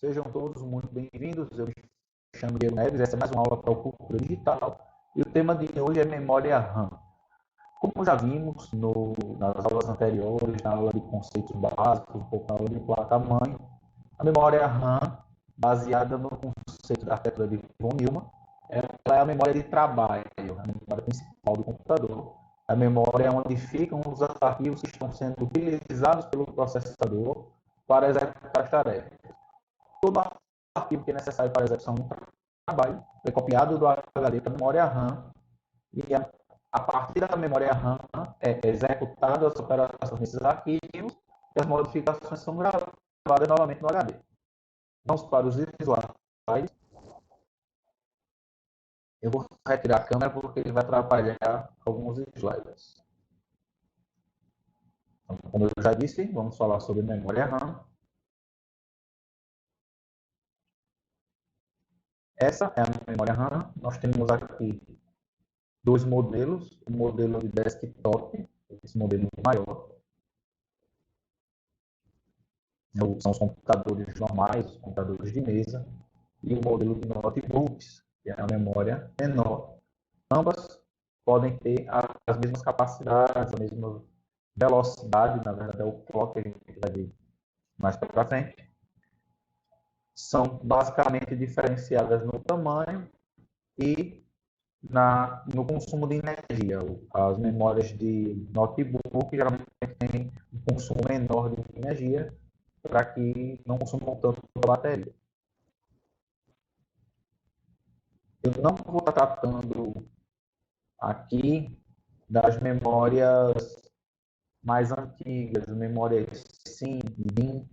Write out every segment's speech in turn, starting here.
Sejam todos muito bem-vindos. Eu me chamo Diego Neves, essa é mais uma aula para o Cultura Digital. E o tema de hoje é memória RAM. Como já vimos nas aulas anteriores, na aula de conceitos básicos, um pouco na aula de placa-mãe, a memória RAM, baseada no conceito da arquitetura de von Neumann, ela é a memória de trabalho, a memória principal do computador. A memória é onde ficam os arquivos que estão sendo utilizados pelo processador para executar as tarefas. Todo arquivo que é necessário para a execução do trabalho é copiado do HD para a memória RAM e a partir da memória RAM é executado as operações nesses arquivos e as modificações são gravadas novamente no HD. Vamos para os visuais. Eu vou retirar a câmera porque ele vai atrapalhar alguns slides. Então, como eu já disse, vamos falar sobre memória RAM. Essa é a memória RAM. Nós temos aqui dois modelos, o modelo de desktop, esse modelo maior, são os computadores normais, os computadores de mesa, e o modelo de notebooks, que é a memória menor. Ambas podem ter as mesmas capacidades, a mesma velocidade, na verdade é o clock que a gente vai ver mais para frente. São basicamente diferenciadas no tamanho e no consumo de energia. As memórias de notebook geralmente têm um consumo menor de energia para que não consumam tanto a bateria. Eu não vou estar tratando aqui das memórias mais antigas, memórias SIM, DIM.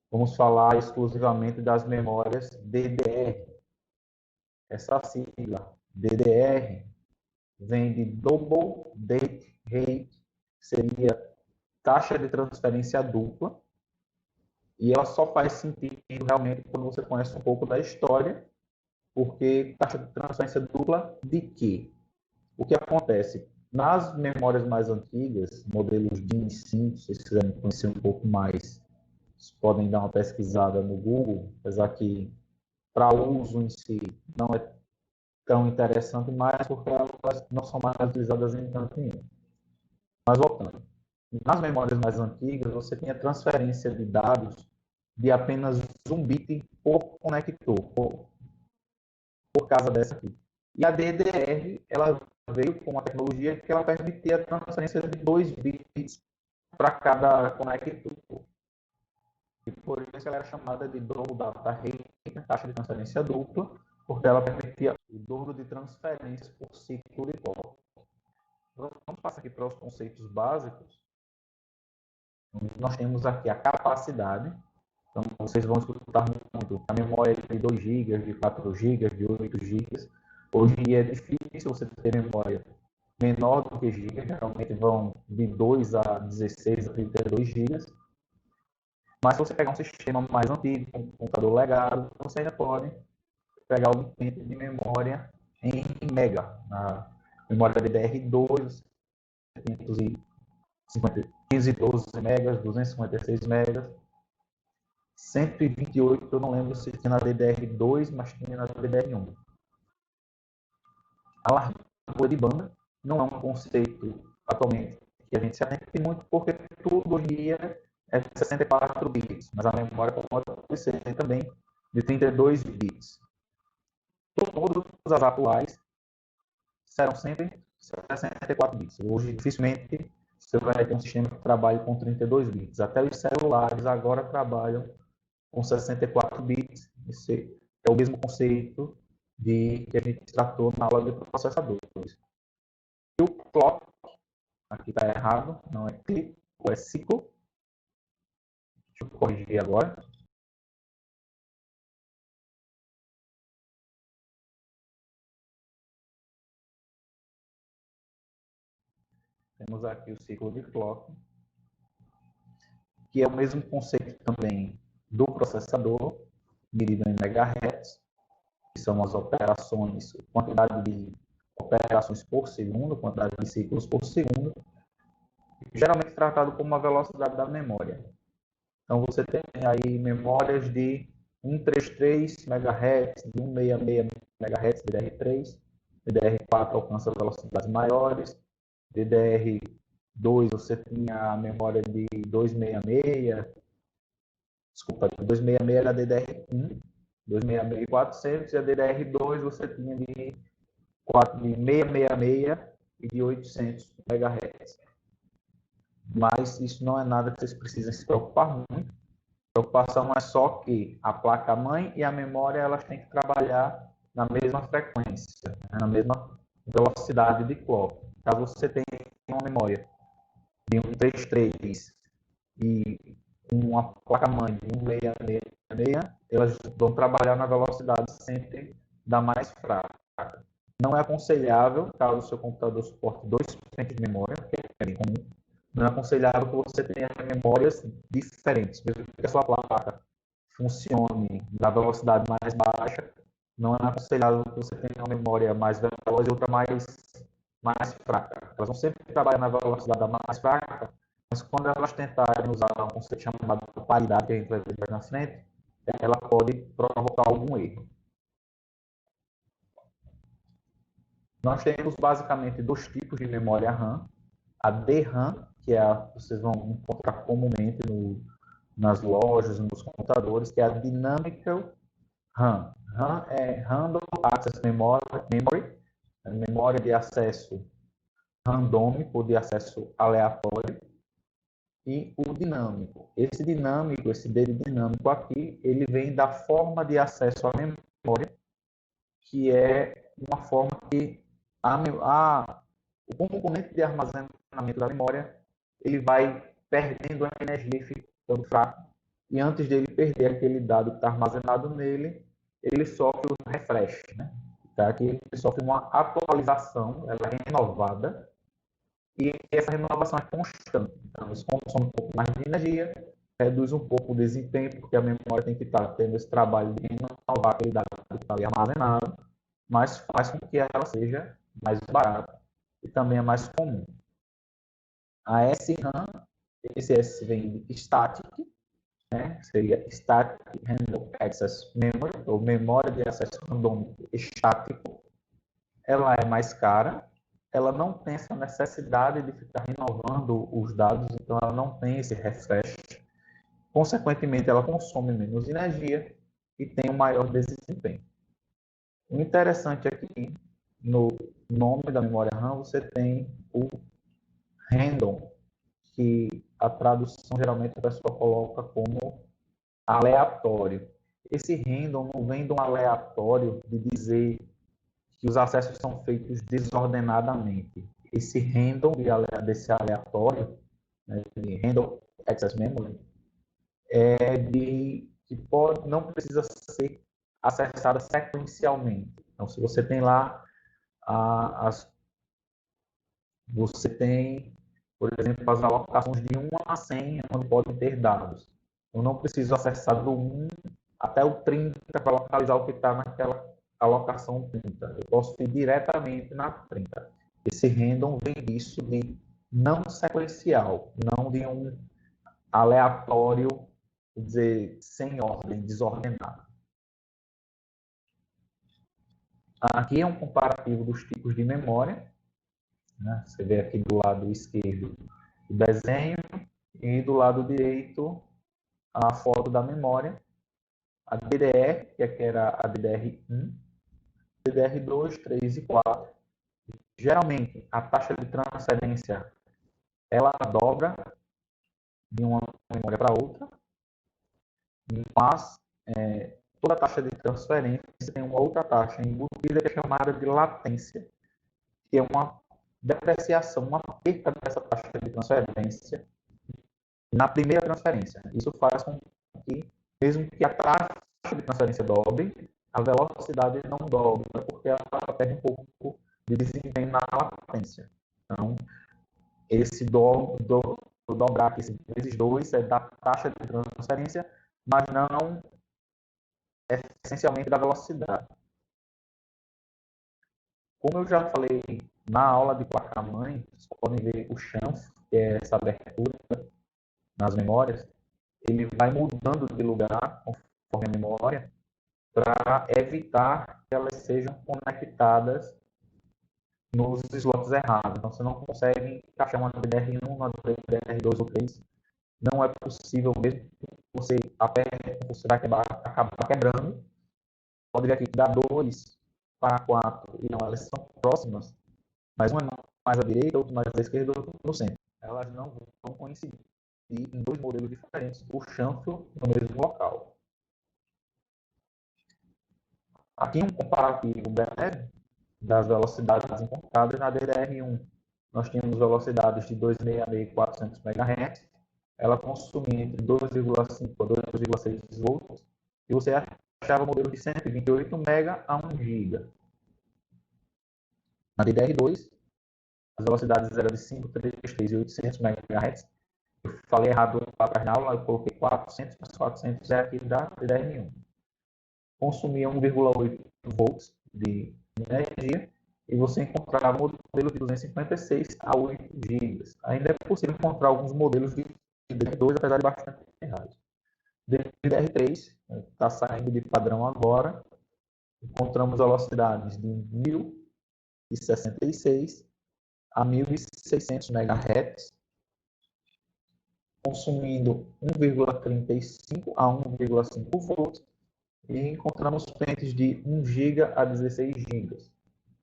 Vamos falar exclusivamente das memórias DDR. Essa sigla, DDR, vem de Double Date Rate, seria taxa de transferência dupla, e ela só faz sentido realmente quando você conhece um pouco da história, porque taxa de transferência dupla de quê? O que acontece? Nas memórias mais antigas, modelos DIN 5, se vocês quiserem conhecer um pouco mais, vocês podem dar uma pesquisada no Google, apesar que para uso em si não é tão interessante mais, porque elas não são mais utilizadas em canto nenhum. Mas voltando, nas memórias mais antigas, você tem a transferência de dados de apenas um bit por conector, por causa dessa aqui. E a DDR, ela veio com uma tecnologia que ela permitia a transferência de 2 bits para cada conector. E por isso ela era chamada de Double Data Rate, taxa de transferência dupla, porque ela permitia o dobro de transferências por ciclo de clock. Vamos passar aqui para os conceitos básicos. Nós temos aqui a capacidade. Então, vocês vão escutar muito a memória de 2 GB, de 4 GB, de 8 GB. Hoje em dia é difícil você ter memória menor do que GB, geralmente vão de 2 a 16 a 32 GB. Mas se você pegar um sistema mais antigo, um computador legado, você ainda pode pegar o tempo de memória em mega. Na memória DDR2, 512 megas, 256 megas, 128, eu não lembro se tinha na DDR2, mas tinha na DDR1. A largura de banda não é um conceito atualmente que a gente se atenta muito, porque tudo hoje em dia é 64 bits, mas a memória pode ser também de 32 bits. Todas as atuais serão sempre 64 bits. Hoje, dificilmente, você vai ter um sistema que trabalhe com 32 bits. Até os celulares agora trabalham com 64 bits. Esse é o mesmo conceito que a gente tratou na aula de processadores. E o clock, aqui está errado, não é click, é ciclo. Deixa eu corrigir agora. Temos aqui o ciclo de clock, que é o mesmo conceito também do processador, medido em megahertz, que são as operações, quantidade de operações por segundo, quantidade de ciclos por segundo, geralmente tratado como a velocidade da memória. Então, você tem aí memórias de 133 MHz, de 166 MHz, DDR3, DDR4 alcança velocidades maiores, DDR2 você tinha a memória de 266, desculpa, 266 era DDR1, 266 e 400, e a DDR2 você tinha de 666 e de 800 MHz. Mas isso não é nada que vocês precisem se preocupar muito. A preocupação é só que a placa-mãe e a memória elas têm que trabalhar na mesma frequência, na mesma velocidade de clock. Caso você tenha uma memória de 133 e uma placa-mãe de 1666, elas vão trabalhar na velocidade sempre da mais fraca. Não é aconselhável, caso o seu computador suporte 2 pentes de memória, que é bem comum, não é aconselhável que você tenha memórias diferentes. Mesmo que a sua placa funcione na velocidade mais baixa, não é aconselhável que você tenha uma memória mais veloz e outra mais fraca. Elas vão sempre trabalhar na velocidade da mais fraca, mas quando elas tentarem usar um conceito chamado paridade, que a gente vai ver mais na frente, ela pode provocar algum erro. Nós temos basicamente dois tipos de memória RAM. A DRAM, que é vocês vão encontrar comumente nas lojas, nos computadores, que é a Dynamical RAM. RAM é Random Access Memory, é memória de acesso randômico, de acesso aleatório, e o dinâmico. Esse dinâmico, esse D de dinâmico aqui, ele vem da forma de acesso à memória, que é uma forma que o componente de armazenamento da memória ele vai perdendo a energia, ficando fraco, e antes dele perder aquele dado que está armazenado nele, ele sofre o refresh, né? Tá? Aqui ele sofre uma atualização, ela é renovada, e essa renovação é constante. Então, isso consome um pouco mais de energia, reduz um pouco o desempenho, porque a memória tem que estar tendo esse trabalho de renovar aquele dado que está ali armazenado, mas faz com que ela seja mais barata e também é mais comum. A SRAM, esse S vem de static, né? Seria Static Random Access Memory, ou memória de acesso randômico estático. Ela é mais cara, ela não tem essa necessidade de ficar renovando os dados, então ela não tem esse refresh. Consequentemente, ela consome menos energia e tem um maior desempenho. O interessante aqui, no nome da memória RAM, você tem o random, que a tradução geralmente a pessoa coloca como aleatório. Esse random não vem de um aleatório de dizer que os acessos são feitos desordenadamente. Esse random desse aleatório, né, de random access memory, é de que não precisa ser acessada sequencialmente. Então, se você tem lá você tem, por exemplo, as alocações de 1 a 100, onde podem ter dados. Eu não preciso acessar do 1 até o 30 para localizar o que está naquela alocação 30. Eu posso ir diretamente na 30. Esse random vem disso de não sequencial, não de um aleatório, quer dizer, sem ordem, desordenado. Aqui é um comparativo dos tipos de memória. Né? Você vê aqui do lado esquerdo o desenho e do lado direito a foto da memória. A DDR, que aqui era a DDR1, DDR2, 3 e 4. Geralmente, a taxa de transferência ela dobra de uma memória para outra, mas toda taxa de transferência tem uma outra taxa embutida que é chamada de latência, que é uma depreciação, uma perda dessa taxa de transferência na primeira transferência. Isso faz com que, mesmo que a taxa de transferência dobre, a velocidade não dobra, porque ela perde um pouco de desempenho na latência. Então, esse dobrar, esse vezes 2 é da taxa de transferência, mas não é essencialmente da velocidade. Como eu já falei na aula de placa-mãe, vocês podem ver o chanfle, que é essa abertura nas memórias, ele vai mudando de lugar conforme a memória, para evitar que elas sejam conectadas nos slots errados. Então, você não consegue encaixar uma DDR1, uma DDR2 ou 3. Não é possível, mesmo que você aperte, você vai acabar quebrando. Pode ver aqui que dá 2 para 4, e não, elas são próximas, mas uma é mais à direita, outra mais à esquerda, outra no centro. Elas não vão coincidir em dois modelos diferentes, o chanfro no mesmo local. Aqui um comparativo breve das velocidades encontradas na DDR1. Nós tínhamos velocidades de 266 e 400 MHz, ela consumia entre 2,5 a 2,6 volts, e você achava modelos de 128 MB a 1 GB. Na DDR2, as velocidades eram de 533 e 800 MHz. Eu falei errado lá atrás na aula, eu coloquei 400, mas 400 é aqui da DDR1. Consumia 1,8 volts de energia, e você encontrava modelos de 256 a 8 GB. Ainda é possível encontrar alguns modelos de DDR2, apesar de bastante errados. DDR3 está saindo de padrão agora. Encontramos velocidades de 1066 a 1600 MHz, consumindo 1,35 a 1,5 volts, e encontramos pentes de 1 GB a 16 GB.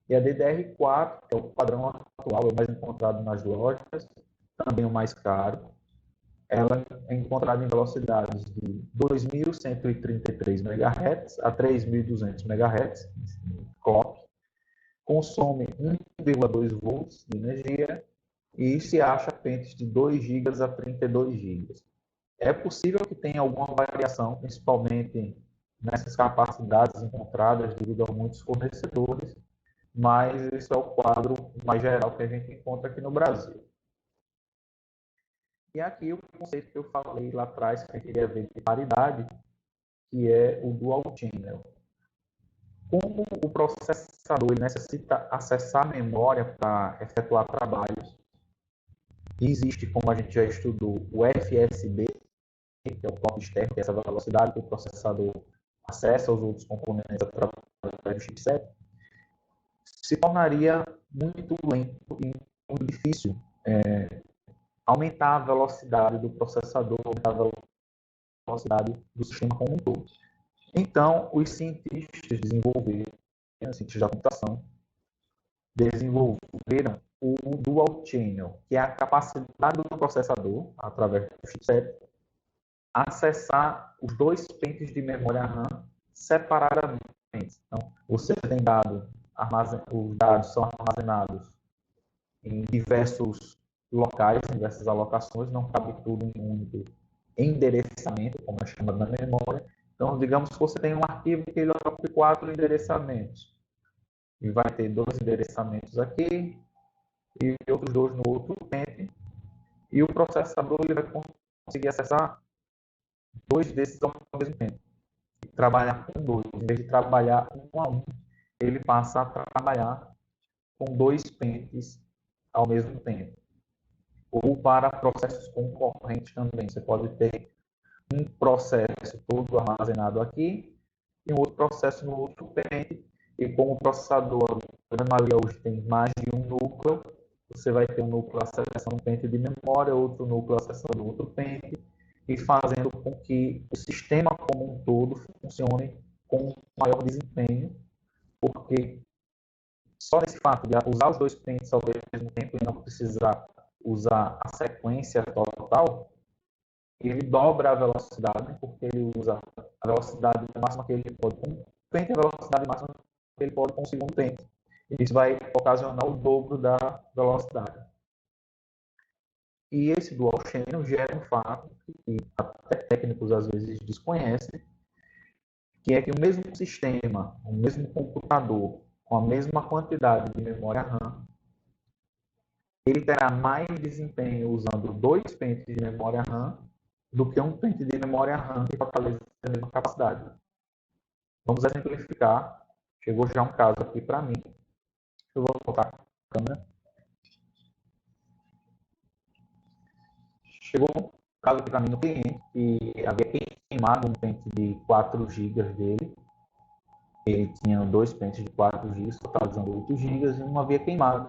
E a DDR4, que é o padrão atual, é o mais encontrado nas lojas, também o mais caro, ela é encontrada em velocidades de 2.133 MHz a 3.200 MHz, clock, consome 1,2 volts de energia e se acha pentes de 2 GB a 32 GB. É possível que tenha alguma variação, principalmente nessas capacidades encontradas devido a muitos fornecedores, mas esse é o quadro mais geral que a gente encontra aqui no Brasil. E aqui o conceito que eu falei lá atrás, que eu queria ver de paridade, que é o dual channel. Como o processador ele necessita acessar a memória para efetuar trabalhos, existe, como a gente já estudou, o FSB, que é o clock externo, que é essa velocidade que o processador acessa os outros componentes através do chipset, se tornaria muito lento e muito difícil aumentar a velocidade do processador, aumentar a velocidade do sistema como um todo. Então, os cientistas cientistas da computação, desenvolveram o Dual Channel, que é a capacidade do processador, através do chipset, acessar os dois pentes de memória RAM separadamente. Então, você tem os dados são armazenados em diversos locais, em diversas alocações, não cabe tudo em um único endereçamento, como é chamado na memória. Então, digamos que você tem um arquivo que ele ocupa 4 endereçamentos. E vai ter 2 endereçamentos aqui e outros 2 no outro pente. E o processador ele vai conseguir acessar 2 desses ao mesmo tempo. E trabalhar com 2. Em vez de trabalhar um a um, ele passa a trabalhar com 2 pentes ao mesmo tempo. Ou para processos concorrentes também. Você pode ter um processo todo armazenado aqui e um outro processo no outro pente. E como o processador, a grande maioria hoje tem mais de um núcleo, você vai ter um núcleo acessando um pente de memória, outro núcleo acessando outro pente, e fazendo com que o sistema como um todo funcione com maior desempenho, porque só nesse fato de usar os dois pentes ao mesmo tempo e não precisar usar a sequência total, ele dobra a velocidade, porque ele usa a velocidade máxima que ele pode com um pente e a velocidade máxima que ele pode com o segundo pente. Isso vai ocasionar o dobro da velocidade. E esse dual channel gera um fato que até técnicos às vezes desconhecem, que é que o mesmo sistema, o mesmo computador, com a mesma quantidade de memória RAM, ele terá mais desempenho usando 2 pentes de memória RAM do que um pente de memória RAM que totaliza a mesma capacidade. Vamos exemplificar. Chegou já um caso aqui para mim. Eu vou colocar a câmera. Chegou um caso aqui para mim no cliente, e havia queimado um pente de 4 GB dele. Ele tinha 2 pentes de 4 GB, totalizando 8 GB, e um havia queimado.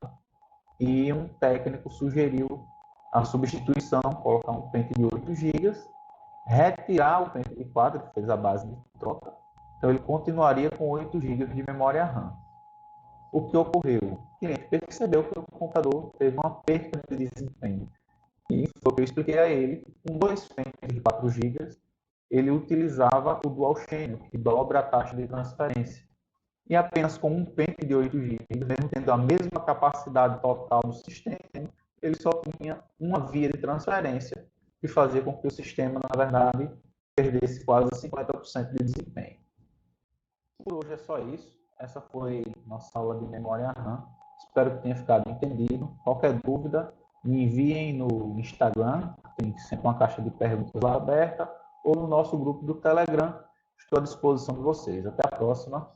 E um técnico sugeriu a substituição, colocar um pente de 8 GB, retirar o pente de 4, que fez a base de troca. Então ele continuaria com 8 GB de memória RAM. O que ocorreu? O cliente percebeu que o computador teve uma perda de desempenho. E foi o que eu expliquei a ele. Com 2 pentes de 4 GB, ele utilizava o Dual Channel, que dobra a taxa de transferência. E apenas com um pente de 8 GB, mesmo tendo a mesma capacidade total do sistema, ele só tinha uma via de transferência, que fazia com que o sistema, na verdade, perdesse quase 50% de desempenho. Por hoje é só isso. Essa foi nossa aula de memória RAM. Espero que tenha ficado entendido. Qualquer dúvida, me enviem no Instagram, tem sempre uma caixa de perguntas lá aberta, ou no nosso grupo do Telegram. Estou à disposição de vocês. Até a próxima.